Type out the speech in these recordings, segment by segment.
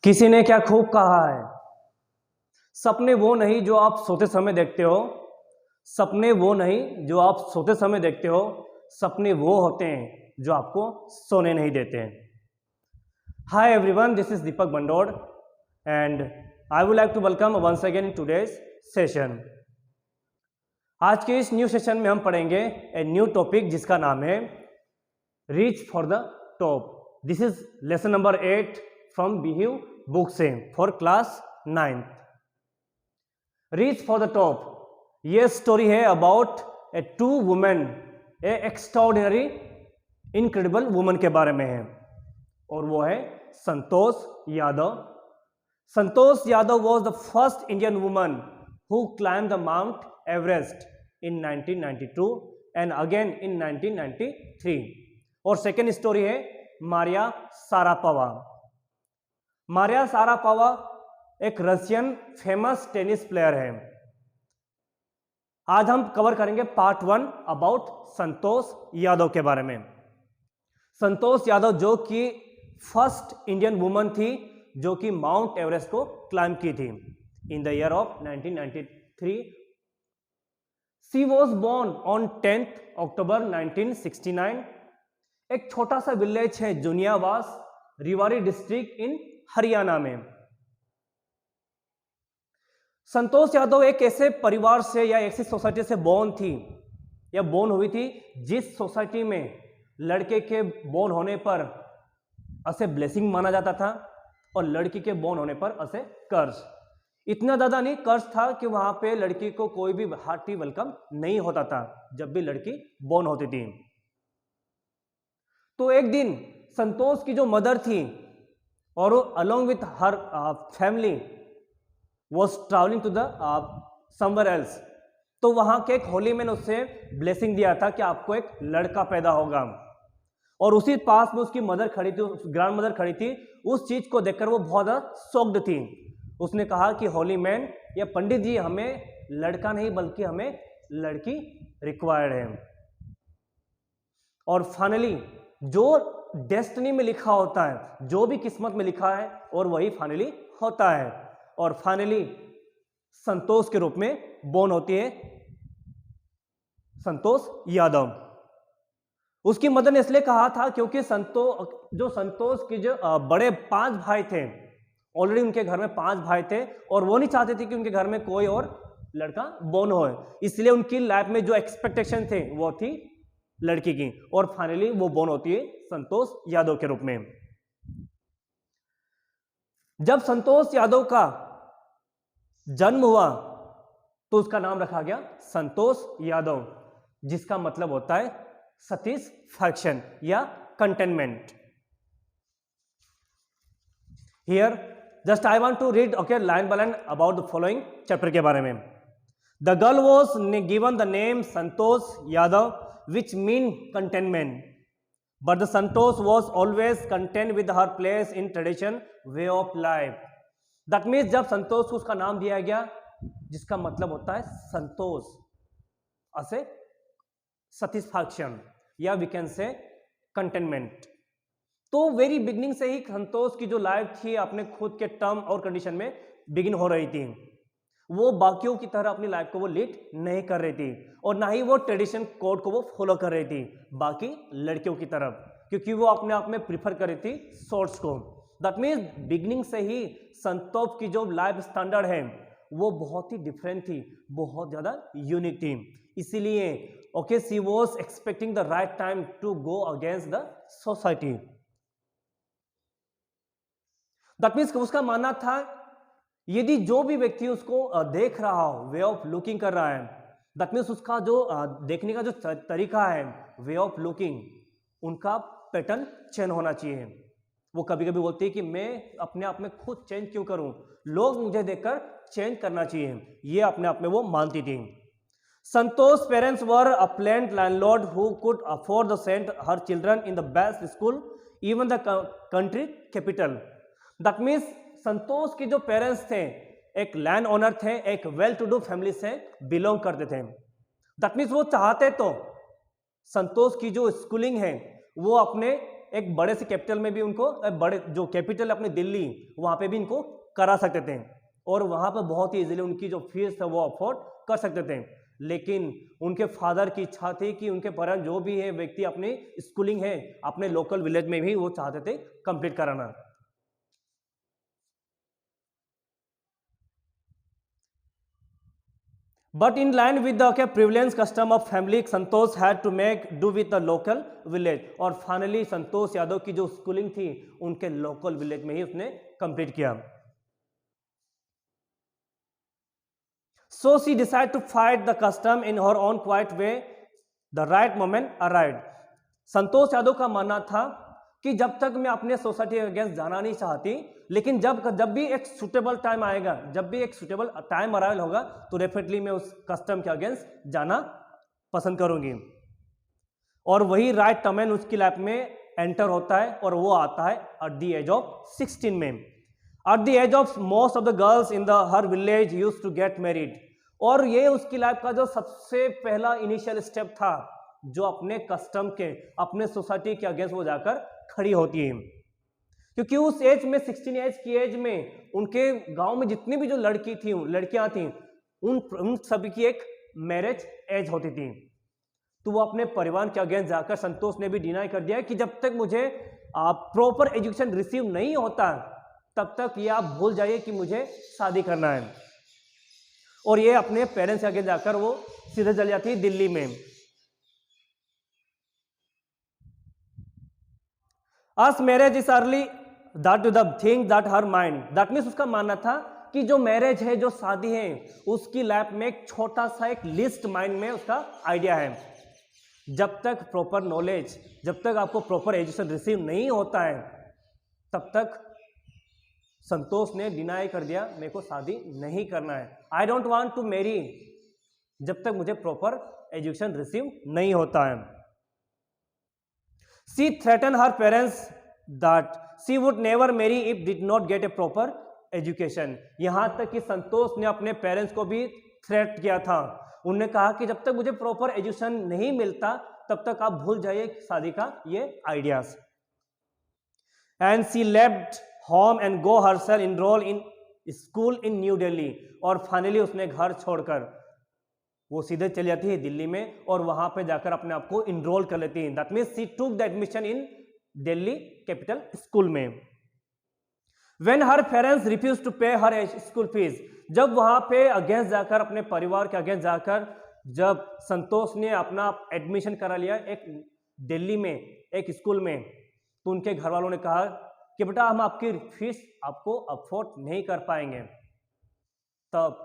किसी ने क्या खूब कहा है, सपने वो नहीं जो आप सोते समय देखते हो, सपने वो नहीं जो आप सोते समय देखते हो, सपने वो होते हैं जो आपको सोने नहीं देते हैं। Hi everyone, this is Deepak Bandod and I would like to welcome once again in today's session. आज के इस न्यू सेशन में हम पढ़ेंगे ए न्यू टॉपिक जिसका नाम है reach for the top. This is lesson number 8 from Beehive book से for class 9th। Reach for the top, ये स्टोरी है about a two women, a extraordinary incredible woman के बारे में है, और वो है Santosh Yadav. Santosh Yadav was the first Indian woman who climb the Mount Everest in 1992 and again in 1993। और सेकेंड स्टोरी है मारिया सारापोवा। मारिया सारापोवा एक रशियन फेमस टेनिस प्लेयर है। आज हम कवर करेंगे पार्ट 1 अबाउट संतोष यादव के बारे में। संतोष यादव जो कि फर्स्ट इंडियन वुमन थी जो कि माउंट एवरेस्ट को क्लाइंब की थी in the year of 1993। She was born on 10th October 1969। एक छोटा सा विलेज है जुनियावास, रिवारी डिस्ट्रिक्ट इन हरियाणा में। संतोष यादव एक ऐसे परिवार से या ऐसी सोसाइटी से बोर्न थी या बोर्न हुई थी जिस सोसाइटी में लड़के के बोर्न होने पर उसे ब्लेसिंग माना जाता था और लड़की के बोर्न होने पर उसे कर्ज। इतना ज़्यादा नहीं कर्ज था कि वहां पे लड़की को कोई भी हार्टी वेलकम नहीं होता था जब भी लड़की बोर्न होती थी। तो एक दिन संतोष की जो मदर थी और वो along with her family was travelling to the somewhere else, तो वहां के एक होली मैन उससे ब्लेसिंग दिया था कि आपको एक लड़का पैदा होगा। और उसी पास में उसकी मदर खड़ी थी, ग्रैंड मदर खड़ी थी। उस चीज को देखकर वो बहुत ज्यादा शॉक्ड थी। उसने कहा कि होली मैन या पंडित जी, हमें लड़का नहीं बल्कि हमें लड़की रिक्वायर्ड है। और फाइनली जो डेस्टिनी में लिखा होता है, जो भी किस्मत में लिखा है, और वही फाइनली होता है। और फाइनली संतोष के रूप में बोर्न होती है संतोष यादव। उसकी मदर ने इसलिए कहा था क्योंकि संतोष के जो बड़े 5 भाई थे, ऑलरेडी उनके घर में 5 भाई थे और वो नहीं चाहते थे कि उनके घर में कोई और लड़का बोर्न हो। इसलिए उनकी लाइफ में जो एक्सपेक्टेशन थे वो थी लड़की की, और फाइनली वो बोर्न होती है संतोष यादव के रूप में। जब संतोष यादव का जन्म हुआ तो उसका नाम रखा गया संतोष यादव, जिसका मतलब होता है सैटिस्फैक्शन या containment. Here just I want to read line by line about the following chapter के बारे में। The girl was given the name Santosh Yadav which mean contentment, but the Santosh was always content with her place in tradition way of life. That means जब संतोष को उसका नाम दिया गया जिसका मतलब होता है संतोष, असे satisfaction या we can say contentment। तो वेरी बिगनिंग से ही संतोष की जो लाइफ थी अपने खुद के टर्म और कंडीशन में बिगिन हो रही थी। वो बाकियों की तरह अपनी लाइफ को वो लीड नहीं कर रही थी और ना ही वो ट्रेडिशन कोड को वो फॉलो कर रही थी बाकी लड़कियों की तरफ, क्योंकि वो अपने आप में प्रीफर कर रही थी शॉर्ट्स को। दैट मीन्स बिगनिंग से ही संतोष की जो लाइफ स्टैंडर्ड है वो बहुत ही डिफरेंट थी, बहुत ज़्यादा यूनिक थी। इसीलिए she was expecting the right time to go against the society. That means उसका मानना था यदि जो भी व्यक्ति उसको देख रहा हो, वे ऑफ लुकिंग कर रहा है, दैट मीन्स उसका जो देखने का जो तरीका है, वे ऑफ लुकिंग, उनका पैटर्न चेंज होना चाहिए। वो कभी कभी बोलती है कि मैं अपने आप में खुद चेंज क्यों करूं, लोग मुझे देखकर चेंज करना चाहिए, ये अपने आप में वो मानती थी। Santosh parents were a plenty landlord who could afford the send her children in the best school even the country capital. That means Santosh के जो पेरेंट्स थे एक लैंड ओनर थे, एक वेल टू डू फैमिली से बिलोंग करते थे। दैट मीन्स वो चाहते तो संतोष की जो स्कूलिंग है वो अपने एक बड़े से कैपिटल में भी उनको, बड़े जो कैपिटल अपनी दिल्ली, वहाँ पे भी इनको करा सकते थे और वहाँ पर बहुत ही इजीली उनकी जो फीस है वो अफोर्ड कर सकते थे। लेकिन उनके फादर की इच्छा थी कि उनके पेरेंट्स जो भी है व्यक्ति अपनी स्कूलिंग है अपने लोकल विलेज में भी वो चाहते थे कंप्लीट कराना। But in line with the prevalence custom of family, Santosh had to make do with the local village और फाइनली संतोष यादव की जो स्कूलिंग थी उनके लोकल विलेज में ही उसने कंप्लीट किया। So she decided to fight the custom in her own quiet way. The right moment arrived. Santosh Yadav का मानना था कि जब तक मैं अपने सोसाइटी के अगेंस्ट जाना नहीं चाहती, लेकिन जब भी एक सुटेबल टाइम आएगा, जब भी एक सुटेबल टाइम अराइवल होगा तो डेफिनेटली मैं उस कस्टम के अगेंस्ट जाना पसंद करूंगी। और वही राइट टाइम उसकी लाइफ में एंटर होता है और वो आता है एट द एज ऑफ 16 में। At the age of most of the girls in the her village used to get married और ये उसकी लाइफ का जो सबसे पहला इनिशियल स्टेप था जो अपने कस्टम के, अपने सोसाइटी के अगेंस्ट वो जाकर खड़ी होती है। क्योंकि उस एज में 16 एज की एज में उनके गांव में जितनी भी जो लड़कियां थी उन सभी की एक मैरिज एज होती थी। तो वो अपने परिवार के अगेंस्ट जाकर संतोष ने भी डिनाई कर दिया कि जब तक मुझे प्रॉपर एजुकेशन रिसीव नहीं होता तब तक ये आप भूल जाइए कि मुझे शादी करना है। और ये अपने पेरेंट्स के आगे जाकर वो सीधे चल जाती है दिल्ली में। As marriage is early, that to the thing that her mind, that means उसका मानना था कि जो मैरिज है, जो शादी है, उसकी लाइफ में एक छोटा सा एक लिस्ट माइंड में उसका आइडिया है। जब तक प्रॉपर नॉलेज, जब तक आपको प्रॉपर एजुकेशन रिसीव नहीं होता है तब तक संतोष ने डिनाई कर दिया मेरे को शादी नहीं करना है। I don't want to marry जब तक मुझे प्रॉपर एजुकेशन रिसीव नहीं होता है। She threatened her parents that she would never marry if did not get a proper education. यहाँ तक कि संतोष ने अपने पेरेंट्स को भी थ्रेट किया था। उन्होंने कहा कि जब तक मुझे प्रॉपर एजुकेशन नहीं मिलता तब तक आप भूल जाइए शादी का ये ideas. And she left home and go herself enroll in school in New Delhi और फाइनली उसने घर छोड़कर वो सीधे चली जाती है दिल्ली में और वहां पे जाकर अपने आप को इनरोल कर लेती है। That means she took the admission in Delhi capital school में। When her parents refuse to pay her school fees, जब वहां पे अगेंस्ट जाकर अपने परिवार के अगेंस्ट जाकर जब संतोष ने अपना एडमिशन करा लिया एक दिल्ली में एक स्कूल में, तो उनके घर वालों ने कहा कि बेटा हम आपकी फीस आपको अफोर्ड नहीं कर पाएंगे। तब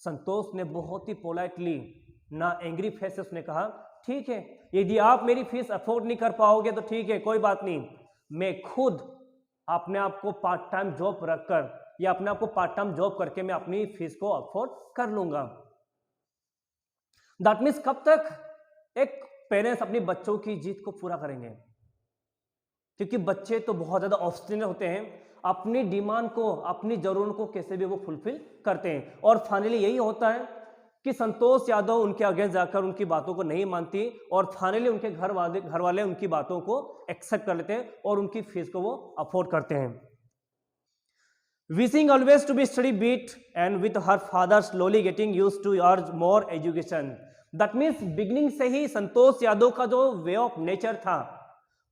संतोष ने बहुत ही पोलाइटली, ना एंग्री फेस से उसने कहा ठीक है, यदि आप मेरी फीस अफोर्ड नहीं कर पाओगे तो ठीक है, कोई बात नहीं, मैं खुद अपने आप को पार्ट टाइम जॉब रखकर या अपने आप को पार्ट टाइम जॉब करके मैं अपनी फीस को अफोर्ड कर लूंगा। दैट मीन्स कब तक एक पेरेंट्स अपने बच्चों की जीत को पूरा करेंगे? क्योंकि बच्चे तो बहुत ज्यादा ऑब्स्टिनेट होते हैं, अपनी डिमांड को, अपनी जरूरत को कैसे भी वो फुलफिल करते हैं। और फाइनली यही होता है कि संतोष यादव उनके अगेंस्ट जाकर उनकी बातों को नहीं मानती और फाइनली उनके घर वाले उनकी बातों को एक्सेप्ट कर लेते हैं और उनकी फीस को वो अफोर्ड करते हैं। Wishing always to be study beat and with her father slowly getting used to urge more education. That means beginning से ही संतोष यादव का जो वे ऑफ नेचर था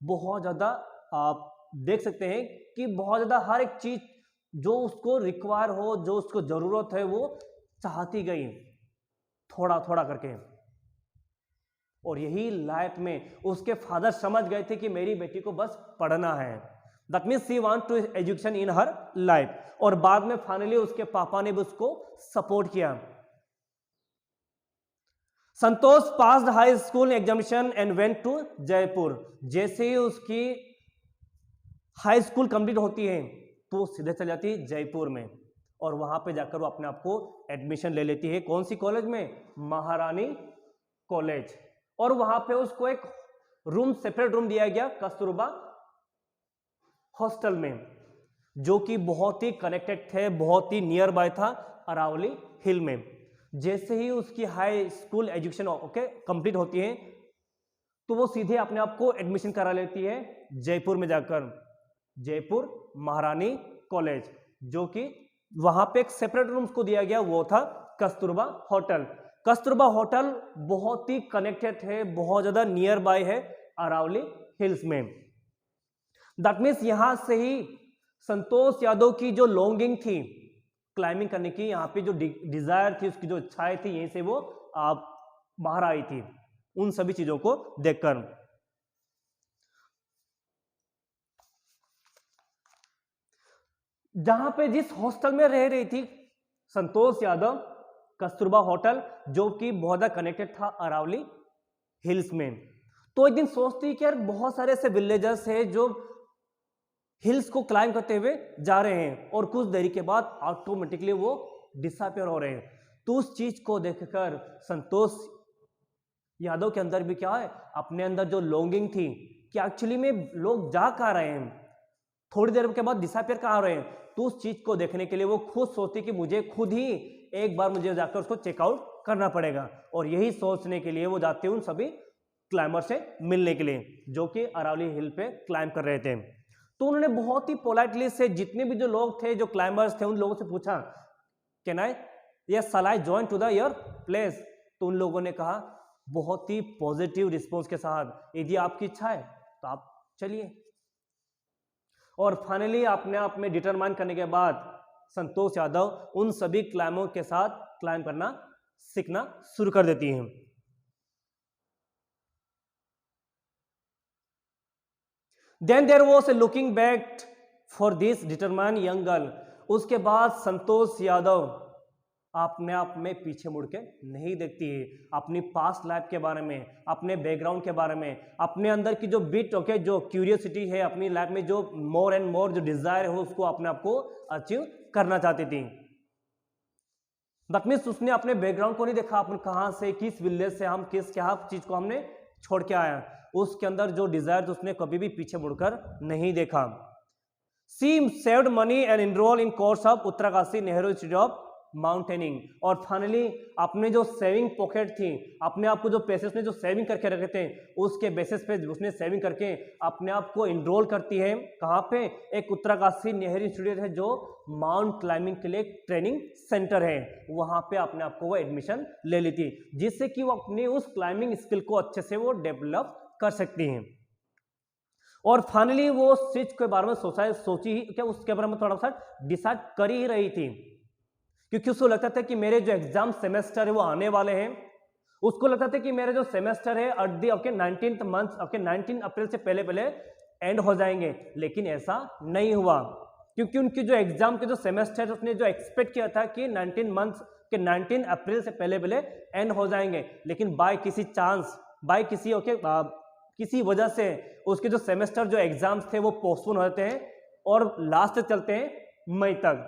बहुत ज्यादा, आप देख सकते हैं कि बहुत ज्यादा हर एक चीज जो उसको रिक्वायर हो, जो उसको जरूरत है, वो चाहती गई थोड़ा थोड़ा करके। और यही लाइफ में उसके फादर समझ गए थे कि मेरी बेटी को बस पढ़ना है। That means she want to education in her life. और बाद में फाइनली उसके पापा ने भी उसको सपोर्ट किया। Santosh passed high school examination and went to Jaipur. जैसे ही उसकी हाई स्कूल कंप्लीट होती है तो सीधे चल जाती है जयपुर में और वहां पे जाकर वो अपने आप को एडमिशन ले लेती है। कौन सी कॉलेज में? महारानी कॉलेज। और वहां पे उसको एक रूम, सेपरेट रूम दिया गया कस्तूरबा हॉस्टल में, जो कि बहुत ही कनेक्टेड थे, बहुत ही नियर बाय था अरावली हिल में। जैसे ही उसकी हाई स्कूल एजुकेशन कंप्लीट होती है तो वो सीधे अपने आप को एडमिशन करा लेती है जयपुर में जाकर, जयपुर महारानी कॉलेज, जो कि वहां पे एक सेपरेट रूम को दिया गया, वो था कस्तूरबा होटल। कस्तूरबा होटल बहुत ही कनेक्टेड है, बहुत ज्यादा नियर बाय है अरावली हिल्स में। दैट मीन्स यहां से ही संतोष यादव की जो लॉन्गिंग थी क्लाइंबिंग करने की, यहाँ पे जो डिजायर थी, उसकी जो इच्छाएं थी, यहीं से वो बाहर आई थी उन सभी चीजों को देखकर। जहां पे जिस हॉस्टल में रह रही थी संतोष यादव, कस्तूरबा होटल, जो कि बहुत ज्यादा कनेक्टेड था अरावली हिल्स में। तो एक दिन सोचती कि यार बहुत सारे ऐसे विलेजर्स हैं जो हिल्स को क्लाइंब करते हुए जा रहे हैं और कुछ देरी के बाद ऑटोमेटिकली वो डिसअपियर हो रहे हैं। तो उस चीज को देखकर संतोष यादव के अंदर भी क्या है, अपने अंदर जो लॉन्गिंग थी कि एक्चुअली में लोग जा कहाँ रहे हैं, थोड़ी देर के बाद डिसअपियर कहाँ रहे हैं। तो उस चीज को देखने के लिए वो खुद सोचती कि मुझे खुद ही एक बार मुझे जाकर उसको चेकआउट करना पड़ेगा, और यही सोचने के लिए वो जाते हैं उन सभी क्लाइंबर से मिलने के लिए जो कि अरावली हिल पे क्लाइंब कर रहे थे। तो उन्होंने बहुत ही पोलाइटली से जितने भी जो लोग थे, जो क्लाइंबर्स थे, उन लोगों से पूछा can I yes shall I join to the your place. तो उन लोगों ने कहा बहुत ही पॉजिटिव रिस्पॉन्स के साथ, यदि आपकी इच्छा है तो आप चलिए। और फाइनली अपने आप में डिटरमाइन करने के बाद संतोष यादव उन सभी क्लाइंबरों के साथ क्लाइंब करना सीखना शुरू कर देती हैं। Then there was a looking back for this determined young girl। उसके बाद संतोष यादव अपने आप में पीछे मुड़ के नहीं देखती है, अपनी पास्ट लाइफ के बारे में, अपने बैकग्राउंड के बारे में, अपने अंदर की जो बिट जो क्यूरियोसिटी है अपनी लाइफ में, जो मोर एंड मोर जो डिजायर है उसको अपने आप को अचीव करना चाहती थी। दैट मीन्स उसने अपने बैकग्राउंड को नहीं देखा, अपन कहाँ से, किस विलेज से हम, किस क्या चीज को हमने छोड़ के आया, उसके अंदर जो डिजायर उसने कभी भी पीछे मुड़कर नहीं देखा। She saved money and enrol in course of Uttarkashi Nehru institute of mountaineering. और फाइनली अपने जो सेविंग पॉकेट थी, अपने आप को जो पैसे उसने जो सेविंग करके रखे थे, उसके बेसिस पे उसने सेविंग करके अपने आप को इनरोल करती है। कहाँ पे? एक उत्तराकाशी नेहरू इंस्टीट्यूट है जो माउंट क्लाइंबिंग के लिए ट्रेनिंग सेंटर है, वहां पे अपने आप को वो एडमिशन ले ली थी, जिससे कि वो अपनी उस क्लाइंबिंग स्किल को अच्छे से वो डेवलप कर सकती हैं। और फाइनली वो उस चीज के बारे में सोची क्या उसके बारे में थोड़ा सा डिसाइड कर ही रही थी, क्योंकि उसको लगता था कि मेरे जो एग्जाम सेमेस्टर है वो आने वाले हैं। उसको लगता था कि मेरे जो सेमेस्टर है एट दी 19th मंथ 19 अप्रैल से पहले एंड हो जाएंगे, लेकिन ऐसा नहीं हुआ, क्योंकि उनकी जो एग्जाम के जो सेमेस्टर उसने जो एक्सपेक्ट किया था कि 19 मंथ के 19 अप्रैल से पहले एंड हो जाएंगे, लेकिन बाय किसी चांस, बाय किसी किसी वजह से उसके जो सेमेस्टर जो एग्जाम्स थे वो पोस्टपोन हो जाते हैं और लास्ट तक चलते हैं मई तक,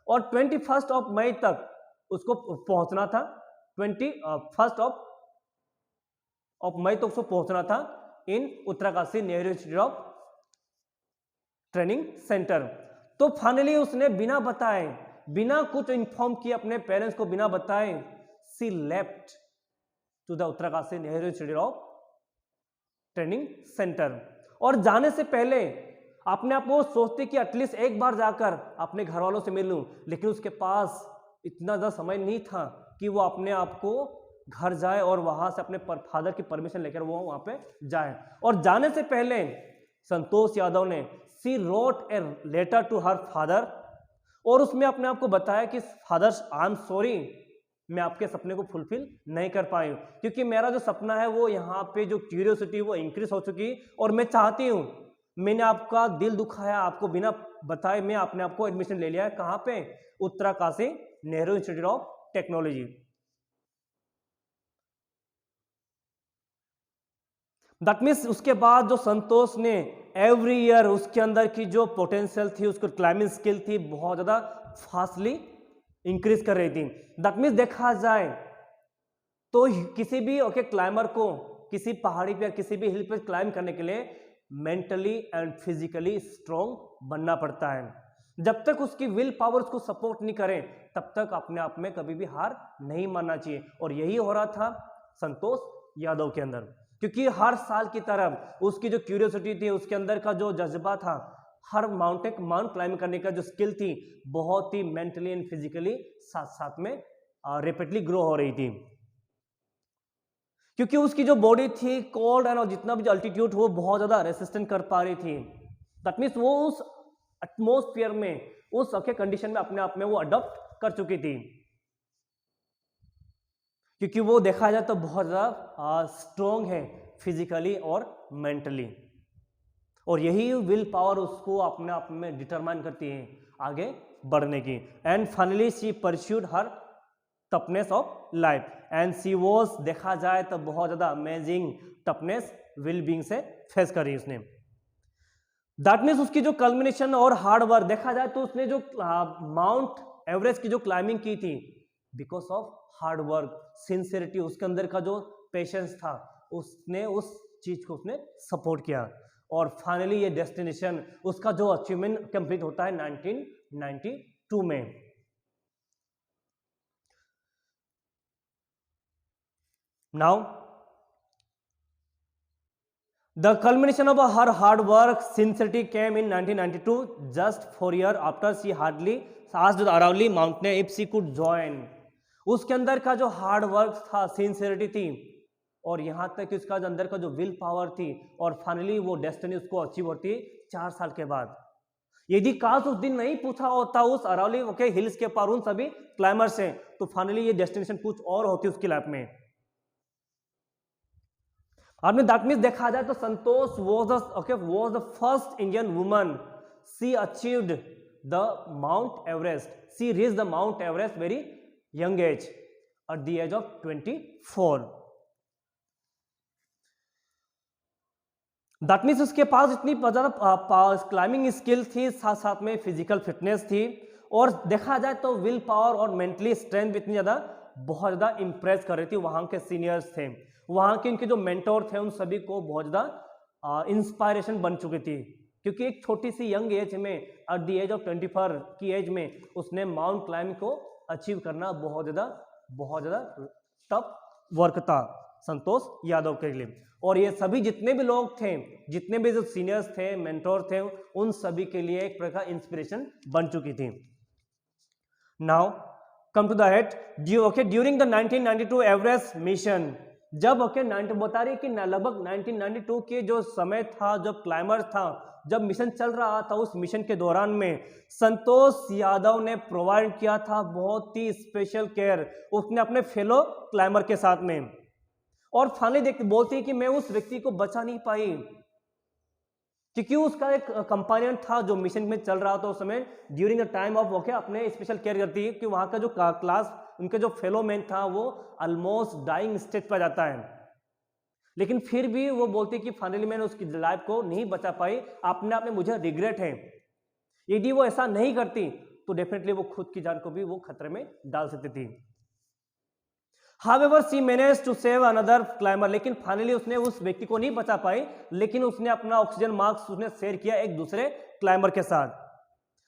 और 21 ऑफ मई तक उसको पहुंचना था, 21 ऑफ मई तक उसको पहुंचना था in Uttarkashi Nehru institute of training centre. तो फाइनली उसने बिना बताए, बिना कुछ इन्फॉर्म किए, अपने पेरेंट्स को बिना बताए, she left to the Uttarkashi Nehru institute of training centre. और जाने से पहले अपने आप को सोचते कि एटलीस्ट एक बार जाकर अपने घर वालों से मिल लूं, लेकिन उसके पास इतना ज़्यादा समय नहीं था कि वो अपने आप को घर जाए और वहां से अपने फादर की परमिशन लेकर वो वहां पे जाए। और जाने से पहले संतोष यादव ने she wrote a letter to her father, और उसमें अपने आप को बताया कि फादर आई एम सॉरी, मैं आपके सपने को फुलफिल नहीं कर पाई, क्योंकि मेरा जो सपना है वो यहाँ पे जो क्यूरियोसिटी वो इंक्रीज हो चुकी, और मैं चाहती हूँ, मैंने आपका दिल दुखाया, आपको बिना बताए मैं अपने आप को एडमिशन ले लिया है। कहाँ पे? Uttarkashi Nehru institute of technology. That means उसके बाद जो संतोष ने एवरी ईयर उसके अंदर की जो पोटेंशियल थी, उसकी क्लाइंबिंग स्किल थी, बहुत ज्यादा फास्टली इंक्रीज कर रही थी। दैट मीन्स देखा जाए तो किसी भी क्लाइंबर को किसी पहाड़ी पे या किसी भी हिल पे क्लाइंब करने के लिए मेंटली एंड फिजिकली स्ट्रॉन्ग बनना पड़ता है। जब तक उसकी विल पावर उसको सपोर्ट नहीं करे, तब तक अपने आप में कभी भी हार नहीं मानना चाहिए, और यही हो रहा था संतोष यादव के अंदर। क्योंकि हर साल की तरह उसकी जो क्यूरियोसिटी थी, उसके अंदर का जो जज्बा था, हर माउंट क्लाइंब करने का जो स्किल थी, बहुत ही मेंटली एंड फिजिकली साथ साथ में रेपिडली ग्रो हो रही थी। क्योंकि उसकी जो बॉडी थी कोल्ड एंड जितना भी अल्टीट्यूड वो बहुत ज्यादा रेसिस्टेंट कर पा रही थी। दैट मीन्स वो उस एटमोस्फियर में, उस कंडीशन में अपने आप में वो अडॉप्ट कर चुकी थी। क्योंकि वो देखा जाए तो बहुत ज्यादा स्ट्रॉन्ग है फिजिकली और मेंटली, और यही विल पावर उसको अपने आप में डिटरमाइन करती है आगे बढ़ने की। And finally she pursued her toughness of life and she was, देखा जाए तो बहुत ज्यादा अमेजिंग टफनेस विल बीइंग से फेस करी उसने। दैट मीन्स उसकी जो कल्मिनेशन और हार्ड वर्क देखा जाए तो उसने जो माउंट एवरेस्ट की जो क्लाइंबिंग की थी, because of hard work, sincerity, उसके अंदर का जो पेशेंस था, उसने उस चीज को उसने सपोर्ट किया, और फाइनली ये डेस्टिनेशन, उसका जो अचीवमेंट कंप्लीट होता है 1992 में। Now the culmination of her hard work sincerity came in 1992, just 4 years after she hardly asked Aravalli mountain if she could join. उसके अंदर का जो हार्ड वर्क था, सिंसियरिटी थी, और यहां तक कि उसका अंदर का जो विल पावर थी, और फाइनली वो डेस्टिनी उसको अचीव होती 4 साल के बाद। यदि काश उस दिन नहीं पूछा होता उस अरावली हिल्स के पार उन सभी क्लाइमर से, तो फाइनली ये डेस्टिनेशन कुछ और होती उसकी लाइफ में। आपने दैट मीन्स देखा जाए तो संतोष was the first Indian woman. She achieved the Mount Everest. She reached the Mount Everest very young age, at the age of 24. That means उसके पास इतनी ज्यादा क्लाइंबिंग स्किल थी, साथ साथ में फिजिकल फिटनेस थी, और देखा जाए तो विल पावर और मेंटली स्ट्रेंथ भी इतनी ज्यादा बहुत ज्यादा इंप्रेस कर रही थी। वहां के सीनियर्स थे, वहां के उनके जो मेंटोर थे, उन सभी को बहुत ज्यादा इंस्पायरेशन बन चुकी थी। क्योंकि एक छोटी सी यंग एज में, एट द एज ऑफ 24 की एज में, उसने माउंट क्लाइंब को अचीव करना बहुत ज्यादा टफ वर्क था संतोष यादव के लिए। और ये सभी जितने भी लोग थे, जितने भी जो सीनियर्स थे, मेंटोर थे, उन सभी के लिए एक प्रकार इंस्पिरेशन बन चुकी थी। Now come to the head, during the 1992 Everest mission, जब बता रही कि लगभग 1992 के जो समय था, जब क्लाइंबर था, जब मिशन चल रहा था, उस मिशन के दौरान में संतोष यादव ने प्रोवाइड किया था बहुत ही स्पेशल केयर उसने अपने फेलो क्लाइंबर के साथ में। और फाइनली बोलती है कि मैं उस व्यक्ति को बचा नहीं पाई, क्योंकि उसका एक कंपानियन था जो मिशन में चल रहा था उस समय, ड्यूरिंग द टाइम ऑफ अपने स्पेशल केयर करती है कि वहां का जो क्लास, उनके जो फेलो मैन था, वो ऑलमोस्ट डाइंग स्टेज पर जाता है, लेकिन फिर भी वो बोलती कि फाइनली मैंने उसकी लाइफ को नहीं बचा पाई, अपने आप में मुझे रिग्रेट है। यदि वो ऐसा नहीं करती तो डेफिनेटली वो खुद की जान को भी वो खतरे में डाल सकती थी। However, she managed to save another climber, लेकिन फाइनली उसने उस व्यक्ति को नहीं बचा पाई, लेकिन उसने अपना ऑक्सीजन मास्क उसने शेयर किया एक दूसरे क्लाइंबर के साथ,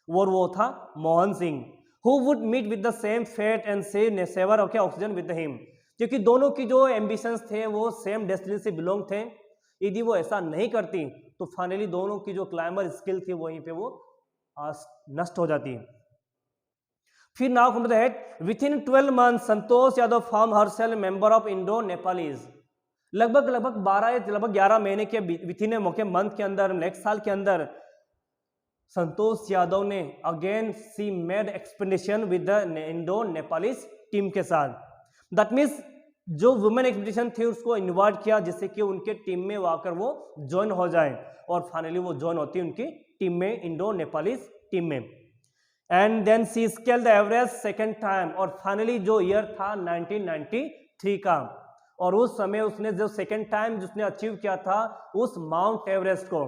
और वो था Mohan Singh, who would meet with the same fate and save oxygen with him, क्योंकि दोनों की जो एम्बिशंस थे वो सेम डेस्टिनी से बिलोंग थे। यदि वो ऐसा नहीं करती तो फाइनली दोनों की जो क्लाइंबर स्किल थी वहीं पे वो नष्ट हो जाती। फिर now come to the head, within 12 months Santosh Yadav form herself member of Indo Nepalese. लगभग 11 महीने के विथिन मंथ के अंदर, नेक्स्ट साल के अंदर, संतोष यादव ने again C made expedition with the Indo Nepalese team के साथ। दैट मीन्स जो वुमेन एक्सपेडिशन थी उसको इन्वाइट किया, जिससे कि उनके टीम में आकर वो ज्वाइन हो जाए, और फाइनली वो ज्वाइन होती है उनकी टीम में, इंडो नेपालीज टीम में। And then she scaled the Everest second time, और फाइनली जो ईयर था 1993 का, और उस समय उसने जो सेकेंड टाइम जिसने अचीव किया था उस माउंट एवरेस्ट को,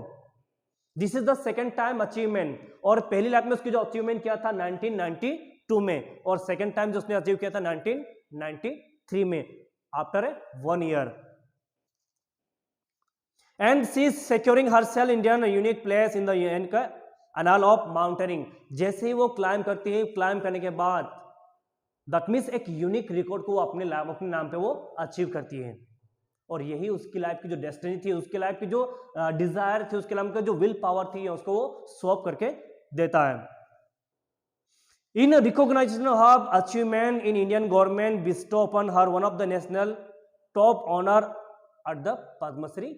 this is the second time achievement. और पहली लाइफ में उसकी जो अचीवमेंट किया था 1992 में, और सेकेंड टाइम जो उसने अचीव किया था 1993 में, after 1 year। And she is securing herself Indian unique place in the annal of mountaineering. जैसे ही वो क्लाइंब करती है, क्लाइंब करने के बाद दैट मीन्स एक यूनिक रिकॉर्ड को अपने नाम पे वो अचीव करती है, और यही उसकी लाइफ की जो डेस्टिनी थी, उसकी लाइफ की जो डिजायर थी, उसके लाइफ का जो विल पावर थी, उसको वो सॉल्व करके देता है। In recognisation of achievement in Indian government bestow upon her one of the national top honour at the Padmashri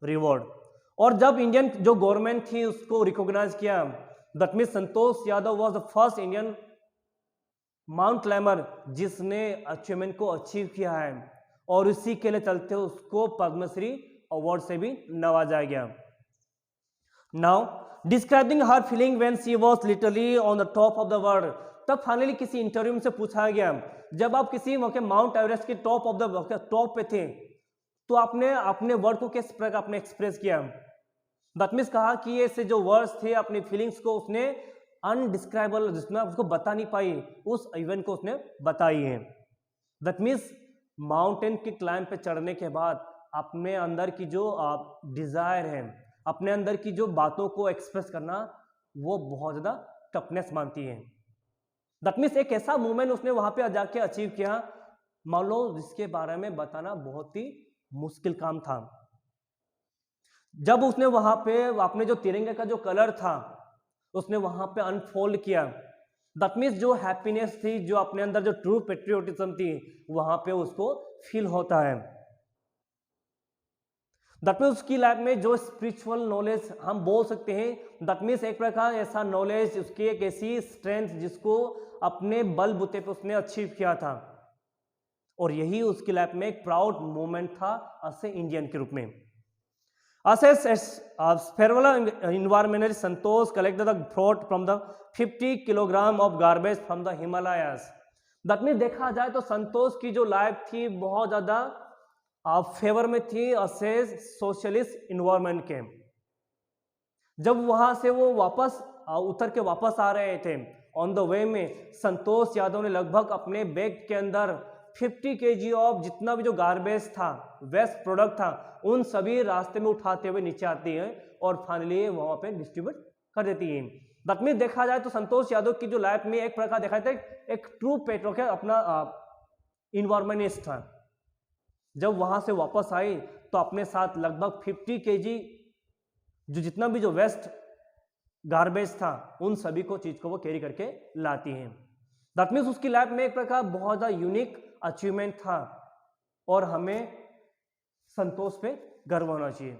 reward. और जब इंडियन जो गवर्नमेंट थी उसको रिकॉग्नाइज किया, that means Santosh Yadav was the first Indian mount climber जिसने अचीवमेंट को achieve किया है, और इसी के लिए चलते उसको पद्मश्री अवार्ड से भी नवाजा गया। Now describing her feeling when she was literally on the top of the world. तब फाइनली किसी इंटरव्यू में से पूछा गया, जब आप किसी माउंट एवरेस्ट के टॉप ऑफ द टॉप पे थे, तो आपने अपने वर्ड को किस प्रकार आपने एक्सप्रेस किया। दैट मीन्स कहा कि ये से जो वर्ड्स थे अपनी फीलिंग्स को उसने अनडिस्क्राइबल, जिसमें उसको बता नहीं पाई, उस इवेंट को उसने बताई है। दैट मीन्स माउंटेन की क्लाइंब पे चढ़ने के बाद अपने अंदर की जो डिजायर है, अपने अंदर की जो बातों को एक्सप्रेस करना, वो बहुत ज्यादा टफनेस मानती है। दैट मीन्स एक ऐसा मूवमेंट उसने वहां पे जाके अचीव किया, मान लो जिसके बारे में बताना बहुत ही मुश्किल काम था। जब उसने वहां पे अपने जो तिरंगे का जो कलर था उसने वहां पे अनफोल्ड किया, दैट मीन्स जो हैप्पीनेस थी, जो अपने अंदर जो ट्रू पेट्रियोटिज्म थी, वहां पे उसको फील होता है। दैट मीन्स उसकी लाइफ में जो स्पिरिचुअल नॉलेज हम बोल सकते हैं, दैट मीन्स एक प्रकार ऐसा नॉलेज, उसकी एक ऐसी स्ट्रेंथ जिसको अपने बलबूते पे उसने अचीव किया था, और यही उसकी लाइफ में एक प्राउड मोमेंट था असे इंडियन के रूप में। Farewell environmentalist Santosh collected the fruit from the 50 kilogram of garbage from the Himalayas. That means देखा जाए तो संतोष की जो लाइफ थी बहुत ज्यादा फेवर में थी असेज सोशलिस्ट इन्वायरमेंट के। जब वहां से वो वापस उतर के वापस आ रहे थे, ऑन द वे में संतोष यादव ने लगभग अपने बैग के अंदर 50 kg ऑफ जितना भी जो गार्बेज था, वेस्ट प्रोडक्ट था, उन सभी रास्ते में उठाते हुए नीचे आती है और फाइनली वहां पे डिस्ट्रीब्यूट कर देती है। दैट मीन्स देखा जाए तो संतोष यादव की जो लाइफ में एक प्रकार देखा जाए एक ट्रू पेट्रोल अपना इन्वायरमेंटिस्ट था। जब वहां से वापस आई तो अपने साथ लगभग 50 kg जो जितना भी जो वेस्ट गार्बेज था, उन सभी को चीज को वो कैरी करके लाती हैं। दैट मीन्स उसकी लाइफ में एक प्रकार बहुत ज्यादा यूनिक अचीवमेंट था, और हमें संतोष पे गर्व होना चाहिए।